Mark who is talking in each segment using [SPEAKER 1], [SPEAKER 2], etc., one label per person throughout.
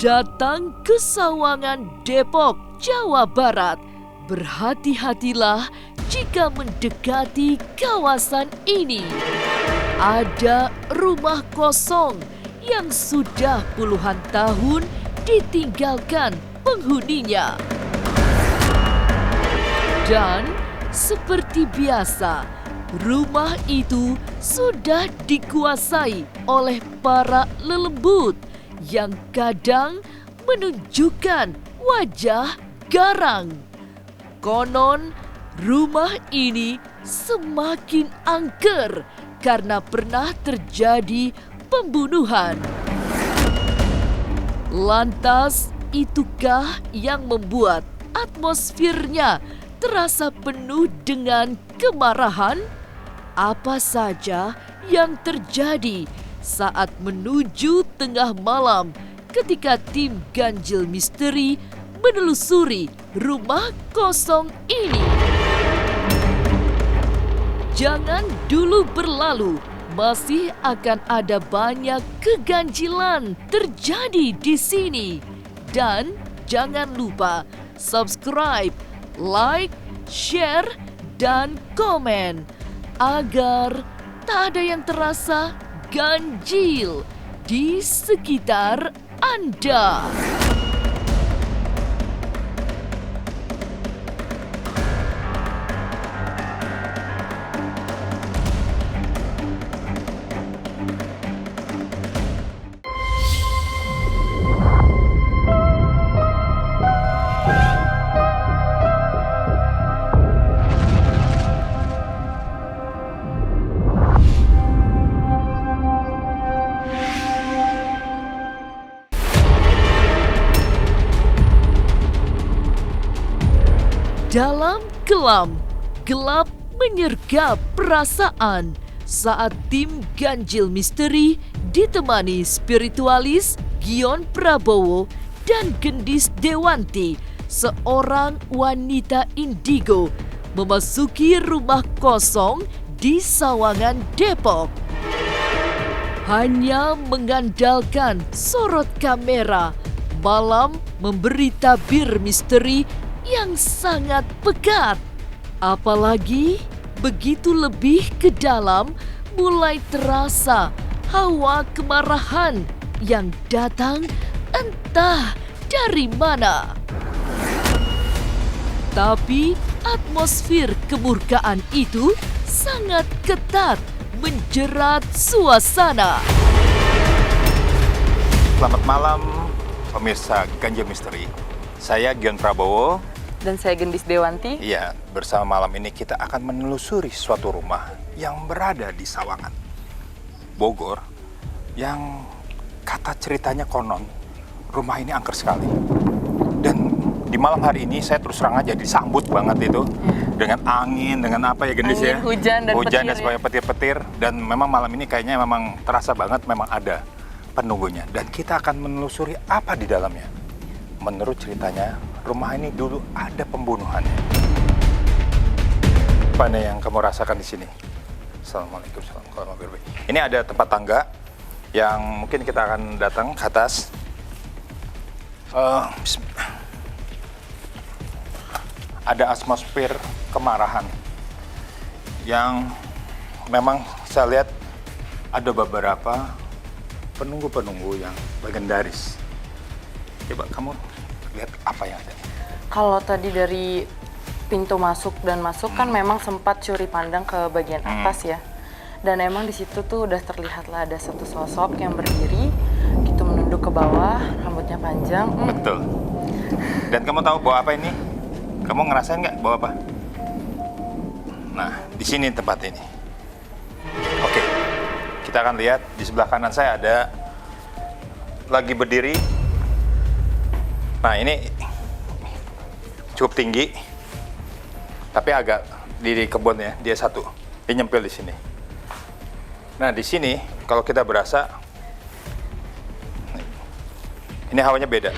[SPEAKER 1] Datang ke Sawangan, Depok, Jawa Barat. Berhati-hatilah jika mendekati kawasan ini. Ada rumah kosong yang sudah puluhan tahun ditinggalkan penghuninya. Dan seperti biasa, rumah itu sudah dikuasai oleh para lelembut yang kadang menunjukkan wajah garang. Konon, rumah ini semakin angker karena pernah terjadi pembunuhan. Lantas, itukah yang membuat atmosfernya terasa penuh dengan kemarahan? Apa saja yang terjadi saat menuju tengah malam ketika tim ganjil misteri menelusuri rumah kosong ini? Jangan dulu berlalu, masih akan ada banyak keganjilan terjadi di sini. Dan jangan lupa subscribe, like, share, dan komen agar tak ada yang terasa ganjil di sekitar Anda. Dalam kelam, gelap menyergap perasaan saat tim ganjil misteri ditemani spiritualis Gion Prabowo dan Gendis Dewanti, seorang wanita indigo, memasuki rumah kosong di Sawangan, Depok. Hanya mengandalkan sorot kamera, malam memberi tabir misteri yang sangat pekat. Apalagi begitu lebih ke dalam, mulai terasa hawa kemarahan yang datang entah dari mana. Tapi atmosfer kemurkaan itu sangat ketat menjerat suasana.
[SPEAKER 2] Selamat malam pemirsa Ganjil Misteri. Saya Gion Prabowo.
[SPEAKER 3] Dan saya Gendis Dewanti.
[SPEAKER 2] Iya, bersama malam ini kita akan menelusuri suatu rumah yang berada di Sawangan, Bogor, yang kata ceritanya konon rumah ini angker sekali. Dan di malam hari ini saya terus terang aja disambut banget itu dengan angin, dengan apa ya Gendis ya?
[SPEAKER 3] Hujan dan
[SPEAKER 2] hujan
[SPEAKER 3] petir,
[SPEAKER 2] dan sebagainya, petir-petir. Dan memang malam ini kayaknya memang terasa banget memang ada penunggunya. Dan kita akan menelusuri apa di dalamnya. Menurut ceritanya, rumah ini dulu ada pembunuhannya. Apa nih yang kamu rasakan di sini? Assalamualaikum warahmatullahi wabarakatuh. Ini ada tempat tangga yang mungkin kita akan datang ke atas. Ada atmosfer kemarahan yang memang saya lihat ada beberapa penunggu-penunggu yang legendaris. Coba kamu lihat apa yang ada.
[SPEAKER 3] Kalau tadi dari pintu masuk kan memang sempat curi pandang ke bagian atas ya. Dan emang di situ tuh udah terlihat lah ada satu sosok yang berdiri gitu menunduk ke bawah, rambutnya panjang.
[SPEAKER 2] Betul. Dan kamu tahu bawa apa ini? Kamu ngerasain nggak bawa apa? Nah, di sini tempat ini. Oke, kita akan lihat di sebelah kanan saya ada lagi berdiri. Nah, ini cukup tinggi, tapi agak di kebun ya. Dia satu, dia nyempil di sini. Nah, di sini kalau kita berasa, ini hawanya beda.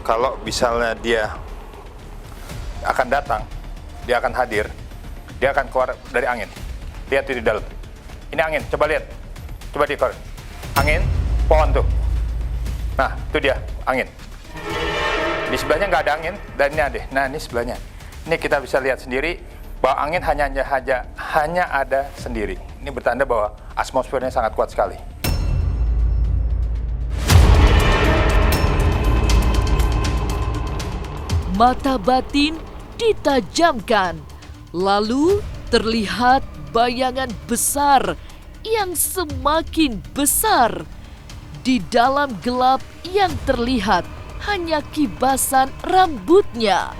[SPEAKER 2] Kalau misalnya dia akan datang, dia akan hadir, dia akan keluar dari angin. Lihat di dalam. Ini angin, coba lihat. Coba dikeluar. Angin, pohon tuh. Nah, itu dia, angin. Di sebelahnya nggak ada angin, dan ini ada. Nah, ini sebelahnya. Ini kita bisa lihat sendiri bahwa angin hanya ada sendiri. Ini bertanda bahwa atmosfernya sangat kuat sekali.
[SPEAKER 1] Mata batin ditajamkan, lalu terlihat bayangan besar yang semakin besar. Di dalam gelap yang terlihat hanya kibasan rambutnya.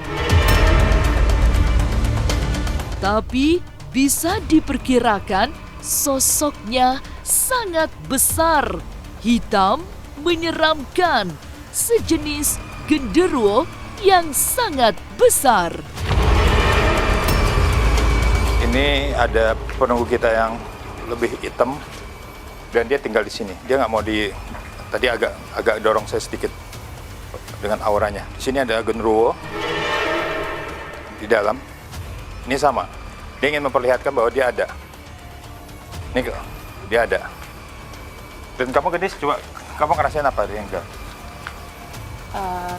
[SPEAKER 1] Tapi bisa diperkirakan sosoknya sangat besar, hitam, menyeramkan, sejenis genderuwo yang sangat besar.
[SPEAKER 2] Ini ada penunggu kita yang lebih hitam dan dia tinggal di sini. Dia nggak mau tadi agak dorong saya sedikit dengan auranya. Di sini ada genderuwo di dalam. Ini sama. Dia ingin memperlihatkan bahwa dia ada. Ini dia ada. Dan kamu Gendis, coba kamu ngerasain apa dia enggak?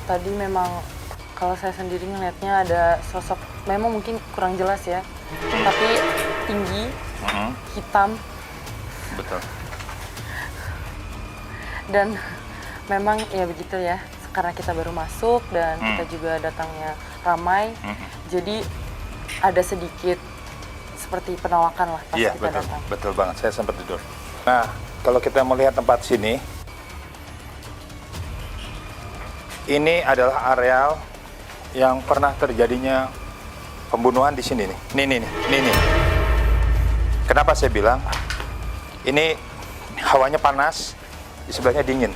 [SPEAKER 3] Tadi memang kalau saya sendiri ngelihatnya ada sosok, memang mungkin kurang jelas ya, tapi tinggi, hitam,
[SPEAKER 2] Betul.
[SPEAKER 3] dan memang ya begitu ya, karena kita baru masuk dan kita juga datangnya ramai, jadi ada sedikit seperti penolakan lah pas
[SPEAKER 2] Iya,
[SPEAKER 3] kita
[SPEAKER 2] betul.
[SPEAKER 3] datang.
[SPEAKER 2] Betul banget, saya sempat tidur. Nah, kalau kita melihat tempat sini, ini adalah areal yang pernah terjadinya pembunuhan di sini nih. Nih. Kenapa saya bilang ini hawanya panas, di sebelahnya dingin.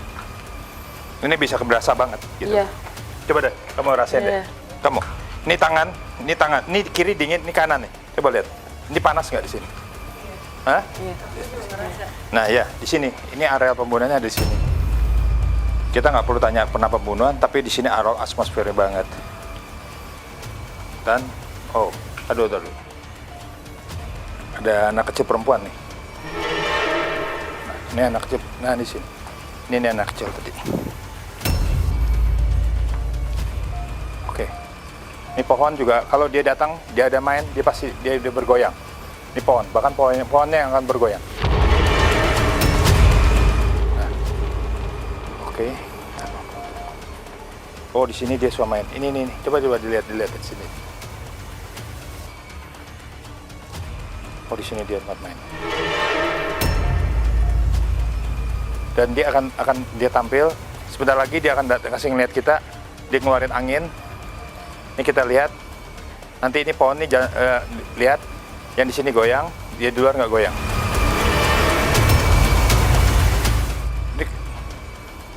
[SPEAKER 2] Ini bisa berasa banget gitu.
[SPEAKER 3] Iya.
[SPEAKER 2] Coba deh, kamu rasain deh.
[SPEAKER 3] Iya.
[SPEAKER 2] Kamu. Ini tangan, ini kiri dingin, ini kanan nih. Coba lihat. Ini panas nggak di sini? Hah?
[SPEAKER 3] Iya.
[SPEAKER 2] Nah ya, di sini. Ini area pembunuhannya di sini. Kita nggak perlu tanya pernah pembunuhan, tapi di sini area atmosfernya banget. Dan, aduh. Ada anak kecil perempuan nih. Nah, ini anak kecil. Nah, di sini. Ini anak kecil tadi. Oke. Ini pohon juga, kalau dia datang, dia ada main, dia pasti dia bergoyang. Ini pohon, bahkan pohonnya yang akan bergoyang. Nah. Oke. Oh, di sini dia suka main. Ini. Coba dilihat di sini. Oh, di sini dia tempat main. Dan dia akan dia tampil. Sebentar lagi dia akan kasih ngeliat kita. Dia ngeluarin angin. Ini kita lihat. Nanti ini pohon ini lihat. Yang di sini goyang, dia di luar nggak goyang. Ini,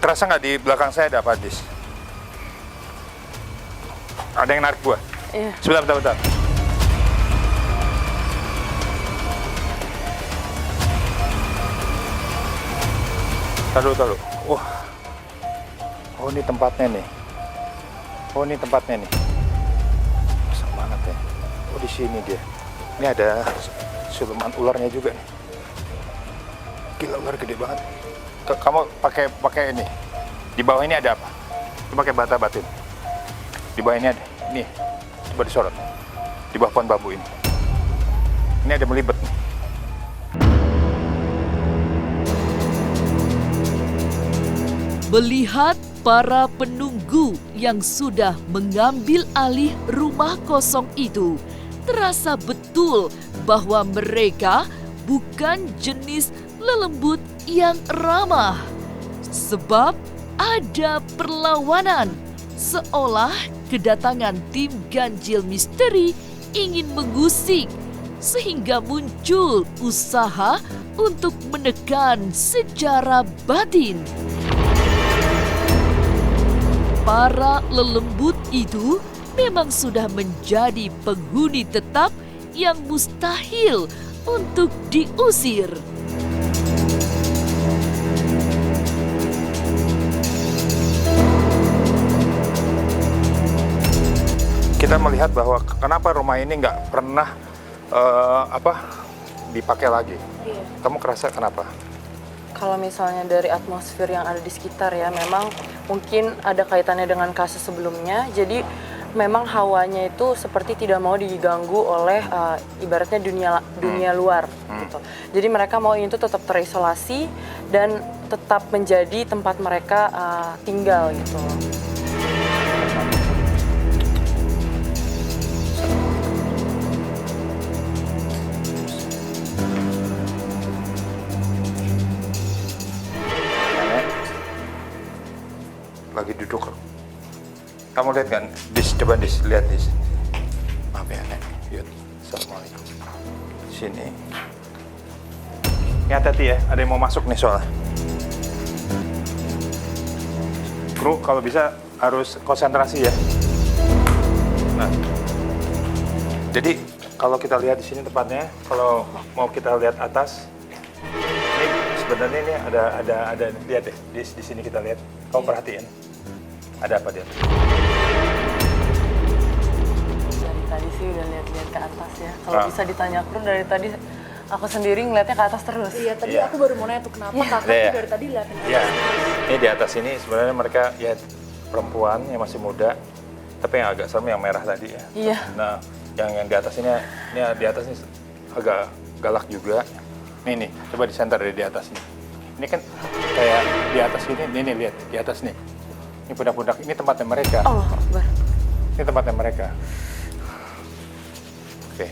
[SPEAKER 2] terasa nggak di belakang saya ada apa, Dis? Ada yang narik gua.
[SPEAKER 3] Iya.
[SPEAKER 2] Sebentar. Taruh. Wah. Oh, ini tempatnya nih. Besar banget ya. Oh, di sini dia. Ini ada siluman ularnya juga nih. Gila, ular gede banget. Kamu pakai ini. Di bawah ini ada apa? Coba pakai bata batin. Di bawah ini ada. Ini. Coba disorot. Di bawah pohon bambu ini. Ini ada melibet nih.
[SPEAKER 1] Melihat para penunggu yang sudah mengambil alih rumah kosong itu, terasa betul bahwa mereka bukan jenis lelembut yang ramah. Sebab ada perlawanan, seolah kedatangan tim ganjil misteri ingin mengusik, sehingga muncul usaha untuk menekan secara batin. Para lelembut itu memang sudah menjadi penghuni tetap yang mustahil untuk diusir.
[SPEAKER 2] Kita melihat bahwa kenapa rumah ini nggak pernah dipakai lagi.
[SPEAKER 3] Iya.
[SPEAKER 2] Kamu kerasa kenapa?
[SPEAKER 3] Kalau misalnya dari atmosfer yang ada di sekitar ya, memang mungkin ada kaitannya dengan kasus sebelumnya. Jadi memang hawanya itu seperti tidak mau diganggu oleh ibaratnya dunia luar gitu. Jadi mereka mau itu tetap terisolasi dan tetap menjadi tempat mereka tinggal gitu.
[SPEAKER 2] Lagi duduk. Kamu lihat kan? Coba lihat Dis. Maaf ya, Nek. Yuk. Assalamualaikum. Sini. Ini hati-hati ya, ada yang mau masuk nih soalnya. Kru, kalau bisa harus konsentrasi ya. Nah. Jadi, kalau kita lihat di sini tempatnya, kalau mau kita lihat atas, ini sebenarnya ini ada lihat deh. Di sini kita lihat. Kamu perhatiin. Ada apa dia?
[SPEAKER 3] Dari tadi sih udah lihat-lihat ke atas ya. Kalau bisa ditanya kru, dari tadi aku sendiri ngeliatnya ke atas terus.
[SPEAKER 4] Iya, tadi aku baru mau nanya tuh kenapa kakak tuh dari tadi liatin ke
[SPEAKER 2] Iya.
[SPEAKER 4] atas.
[SPEAKER 2] Ini di atas ini sebenarnya mereka ya perempuan yang masih muda, tapi yang agak serem yang merah tadi ya.
[SPEAKER 3] Iya.
[SPEAKER 2] Nah, yang di atas ini di atas ini agak galak juga. Nih, coba di center di atas nih. Ini kan kayak di atas ini, nih lihat di atas nih. Ini pundak-pundak, ini tempatnya mereka.
[SPEAKER 3] Allah Akbar.
[SPEAKER 2] Ini tempatnya mereka. Oke.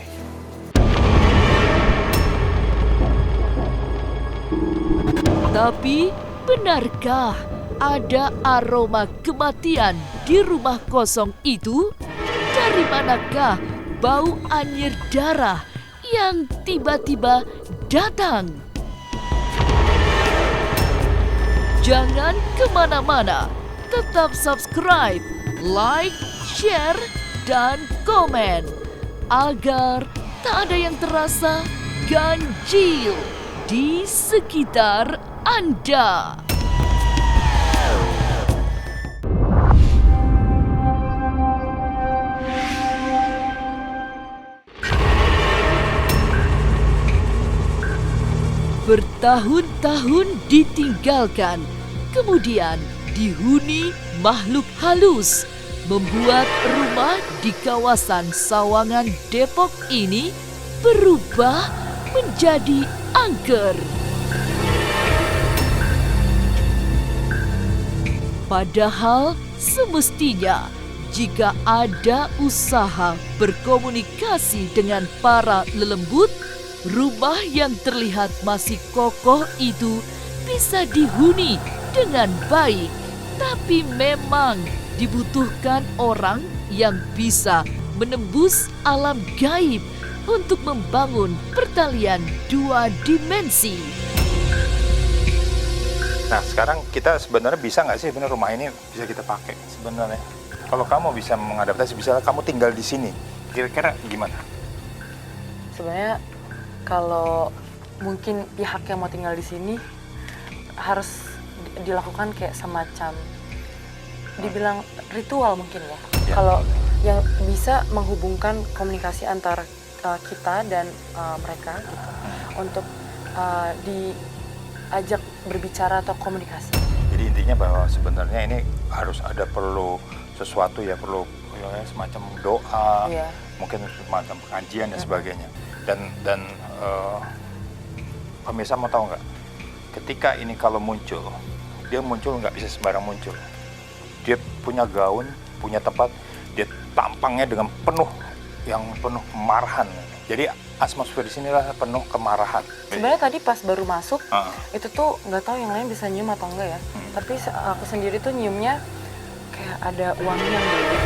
[SPEAKER 1] Tapi benarkah ada aroma kematian di rumah kosong itu? Dari manakah bau anyir darah yang tiba-tiba datang? Jangan kemana-mana, tetap subscribe, like, share, dan komen agar tak ada yang terasa ganjil di sekitar Anda. Bertahun-tahun ditinggalkan, kemudian dihuni makhluk halus, membuat rumah di kawasan Sawangan, Depok ini berubah menjadi angker. Padahal semestinya jika ada usaha berkomunikasi dengan para lelembut, rumah yang terlihat masih kokoh itu bisa dihuni dengan baik. Tapi memang dibutuhkan orang yang bisa menembus alam gaib untuk membangun pertalian 2 dimensi.
[SPEAKER 2] Nah, sekarang kita sebenarnya bisa nggak sih benar rumah ini bisa kita pakai sebenarnya? Kalau kamu bisa mengadaptasi, bisa kamu tinggal di sini. Kira-kira gimana?
[SPEAKER 3] Sebenarnya kalau mungkin pihak yang mau tinggal di sini harus dilakukan kayak semacam dibilang ritual mungkin ya. Kalau yang bisa menghubungkan komunikasi antara kita dan mereka gitu untuk diajak berbicara atau komunikasi.
[SPEAKER 2] Jadi intinya bahwa sebenarnya ini harus ada perlu sesuatu ya, perlu semacam doa, mungkin semacam pengajian dan sebagainya. Dan pemirsa mau tahu nggak? Ketika ini kalau muncul, dia muncul nggak bisa sembarang muncul. Dia punya gaun, punya tempat, dia tampangnya dengan penuh kemarahan. Jadi atmosfer di sinilah penuh kemarahan.
[SPEAKER 3] Sebenarnya tadi pas baru masuk, itu tuh nggak tahu yang lain bisa nyium atau enggak ya. Tapi aku sendiri tuh nyiumnya kayak ada wangi yang beda.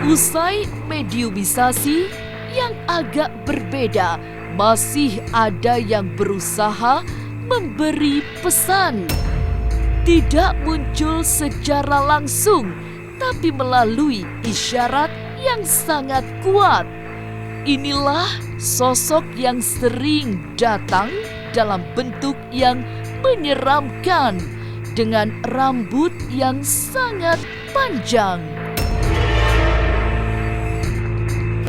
[SPEAKER 1] Usai mediumisasi yang agak berbeda, masih ada yang berusaha memberi pesan. Tidak muncul secara langsung, tapi melalui isyarat yang sangat kuat. Inilah sosok yang sering datang dalam bentuk yang menyeramkan dengan rambut yang sangat panjang.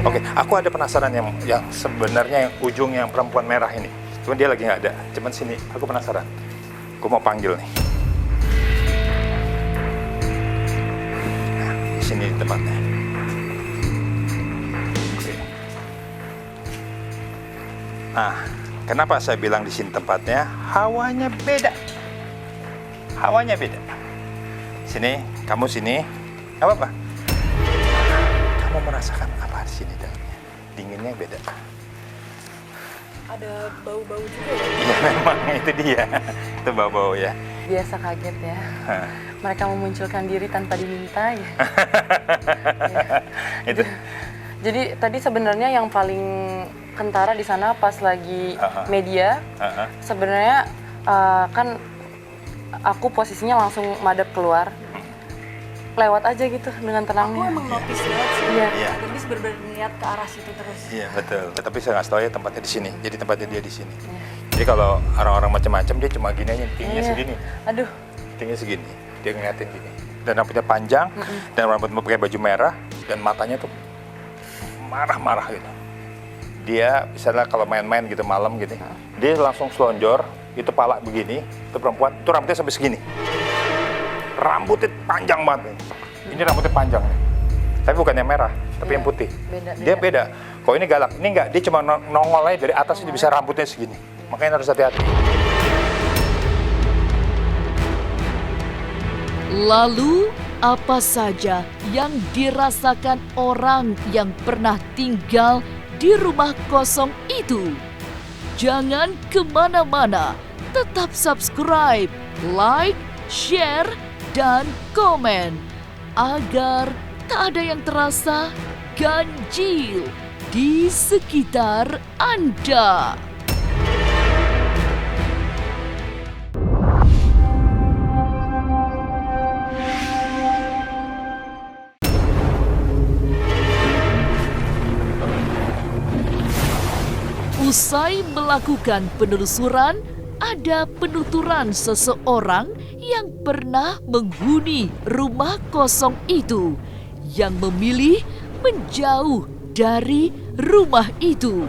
[SPEAKER 2] Oke, aku ada penasaran yang sebenarnya yang ujung yang perempuan merah ini. Cuman dia lagi nggak ada. Cuman sini, aku penasaran. Aku mau panggil nih. Nah, di sini tempatnya. Oke. Nah, kenapa saya bilang di sini tempatnya? Hawanya beda. Hawanya beda. Sini, kamu sini. Gak apa-apa. Kamu merasakan apa di sini dalamnya? Dinginnya beda.
[SPEAKER 4] Ada bau-bau juga ya?
[SPEAKER 2] Iya memang itu dia. Itu bau-bau ya.
[SPEAKER 3] Biasa kaget ya. Mereka memunculkan diri tanpa diminta ya. Ya.
[SPEAKER 2] Itu.
[SPEAKER 3] Jadi tadi sebenarnya yang paling kentara di sana pas lagi media, sebenarnya kan aku posisinya langsung madep keluar. Lewat aja gitu dengan
[SPEAKER 4] Aku
[SPEAKER 3] tenangnya.
[SPEAKER 4] emang notice banget sih.
[SPEAKER 3] Iya.
[SPEAKER 2] Iya.
[SPEAKER 4] Tadi bener-bener niat ke arah situ terus.
[SPEAKER 2] Iya betul. Tapi saya nggak tahu ya tempatnya di sini. Jadi tempatnya dia di sini. Jadi kalau orang-orang macam-macam dia cuma gini aja, tingginya
[SPEAKER 3] Iya.
[SPEAKER 2] segini,
[SPEAKER 3] Aduh,
[SPEAKER 2] tingginya segini. Dia ngeliatin gini. Dan rambutnya panjang, dan rambutnya pakai baju merah, dan matanya tuh marah-marah gitu. Dia misalnya kalau main-main gitu malam gitu, dia langsung selonjor, itu pala begini, itu perempuan, itu rambutnya sampai segini. Rambutnya panjang banget nih. Ini rambutnya panjang nih. Tapi bukan yang merah, tapi
[SPEAKER 3] Iya,
[SPEAKER 2] yang putih.
[SPEAKER 3] beda.
[SPEAKER 2] Dia beda. Kalau ini galak, ini enggak, dia cuma nongol aja dari atas dia bisa rambutnya segini. Makanya harus hati-hati.
[SPEAKER 1] Lalu, apa saja yang dirasakan orang yang pernah tinggal di rumah kosong itu? Jangan kemana-mana, tetap subscribe, like, share, dan komen agar tak ada yang terasa ganjil di sekitar Anda. Usai melakukan penelusuran, ada penuturan seseorang yang pernah menghuni rumah kosong itu yang memilih menjauh dari rumah itu.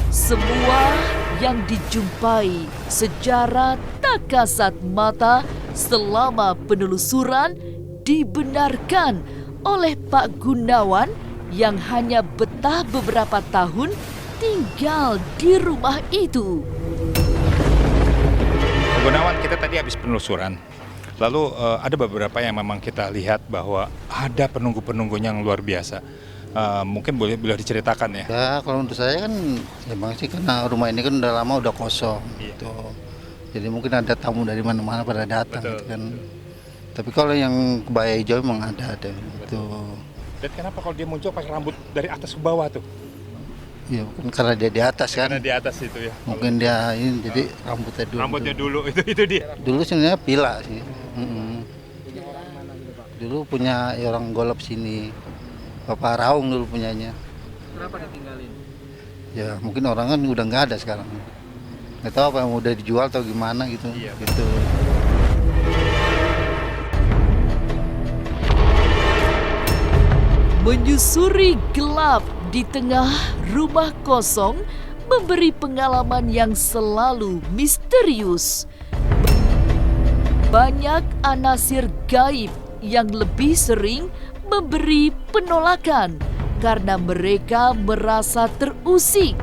[SPEAKER 1] Semua yang dijumpai secara tak kasat mata selama penelusuran dibenarkan oleh Pak Gunawan yang hanya betah beberapa tahun tinggal di rumah itu.
[SPEAKER 2] Gunawan, kita tadi habis penelusuran. Lalu ada beberapa yang memang kita lihat bahwa ada penunggu-penunggunya yang luar biasa. Mungkin boleh diceritakan ya?
[SPEAKER 5] Ya kalau untuk saya kan emang sih karena rumah ini kan udah lama udah kosong gitu. Jadi mungkin ada tamu dari mana-mana pada datang gitu kan. Tapi kalau yang kebaya hijau emang ada gitu.
[SPEAKER 2] Dan kenapa kalau dia muncul pakai rambut dari atas ke bawah tuh?
[SPEAKER 5] Ya mungkin karena dia di atas kan.
[SPEAKER 2] Karena di atas itu ya.
[SPEAKER 5] Mungkin dia ini jadi rambutnya dulu.
[SPEAKER 2] Rambutnya dulu itu dia.
[SPEAKER 5] Dulu sebenarnya pila sih. Dulu punya orang Golop sini. Bapak Raung dulu punyanya.
[SPEAKER 6] Kenapa ditinggalin?
[SPEAKER 5] Ya mungkin orang kan udah nggak ada sekarang. Nggak tahu apa yang udah dijual atau gimana gitu.
[SPEAKER 2] Iya.
[SPEAKER 5] Gitu.
[SPEAKER 1] Menyusuri gelap di tengah rumah kosong memberi pengalaman yang selalu misterius. Banyak anasir gaib yang lebih sering memberi penolakan karena mereka merasa terusik.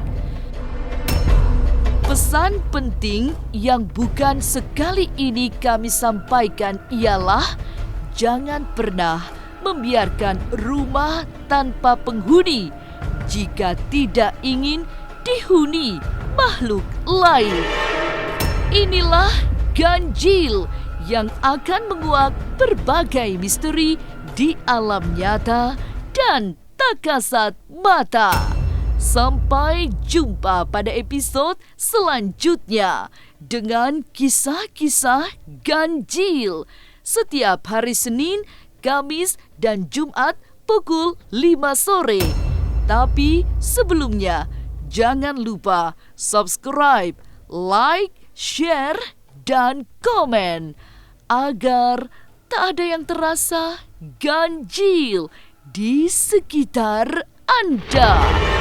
[SPEAKER 1] Pesan penting yang bukan sekali ini kami sampaikan ialah jangan pernah membiarkan rumah tanpa penghuni jika tidak ingin dihuni makhluk lain. Inilah ganjil yang akan menguak berbagai misteri di alam nyata dan tak kasat mata. Sampai jumpa pada episode selanjutnya dengan kisah-kisah ganjil setiap hari Senin, Kamis, dan Jumat pukul 5 sore. Tapi sebelumnya, jangan lupa subscribe, like, share, dan komen agar tak ada yang terasa ganjil di sekitar Anda.